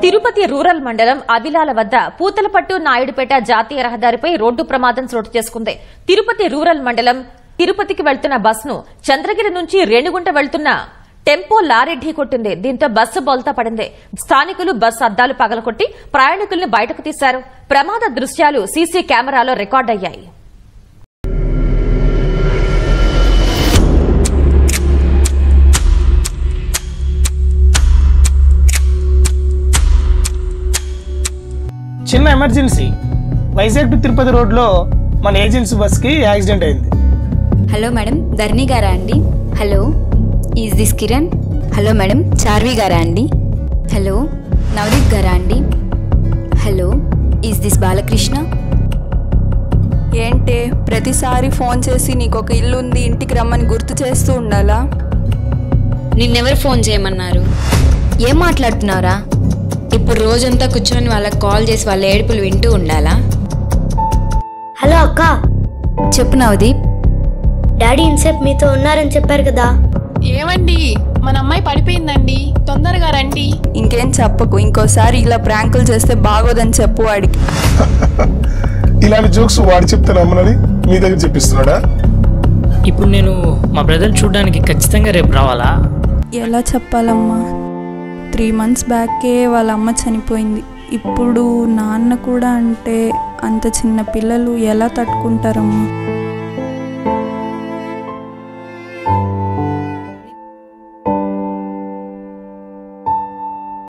Tirupati rural మండలం అవిలాల వద్ద పూతలపట్టు నాయుడుపేట జాతీయ రహదారిపై రోడ్డు ప్రమాదం చోటు చేసుకుంది. తిరుపతి రూరల్ మండలం తిరుపతికి వెళ్తున్న బస్సును చంద్రగిరి నుంచి రేణిగుంట వెళ్తున్న టెంపో లారీ ఢీకొట్టింది. దీంతో బస్సు బోల్తా పడింది. స్థానికులు బస్సు అద్దాలు పగలగొట్టి ప్రయాణికుల్ని బయటకు తీశారు. ప్రమాద దృశ్యాలు సీసీ కెమెరాలో రికార్డయ్యాయి. చిన్న ఎమర్జెన్సీ. వైజాగ్ టు తిరుపతి రోడ్లో మన ఏజెన్సీ బస్కి యాక్సిడెంట్ అయింది. హలో మేడం, ధర్ని గారా అండి? Hello, is this Kiran? Hello madam, Charvi గారా అండి? హలో, నవదీప్ గారా అండి? Hello, is this Balakrishna? ఏంటే ప్రతిసారి ఫోన్ చేసి నీకు ఒక ఇల్లు ఉంది ఇంటికి రమ్మని గుర్తు చేస్తూ ఉండాలా? నిన్నెవరు ఫోన్ చేయమన్నారు? ఏం మాట్లాడుతున్నారా? ఇప్పుడు రోజంతా కూర్చొని వాళ్ళకి కాల్ చేసి వాళ్ళ ఏడుపులు వింటూ ఉండాలా? హలో అక్క, చెప్పు నవదీప్. డాడీ ఇన్సేపు మీతో ఉన్నారని చెప్పారు కదా. ఏమండి, మన అమ్మాయి పడిపోయిందండి, తొందరగా రండి. ఇంకేం చెప్పకు, ఇంకోసారి ఇలా ప్రాంకులు చేస్తే బాగోదని చెప్పు వాడికి. ఇలాంటి జోక్స్ వాడు చెప్తే నమ్మనని మీ దగ్గర చెప్పిస్తున్నాడా? ఇప్పుడు నేను మా బ్రదర్ చూడడానికి ఖచ్చితంగా రేపు రావాలా? ఎలా చెప్పాలమ్మా, 3 months బ్యాకే వాళ్ళ అమ్మ చనిపోయింది. ఇప్పుడు నాన్న కూడా అంటే అంత చిన్న పిల్లలు ఎలా తట్టుకుంటారమ్మా?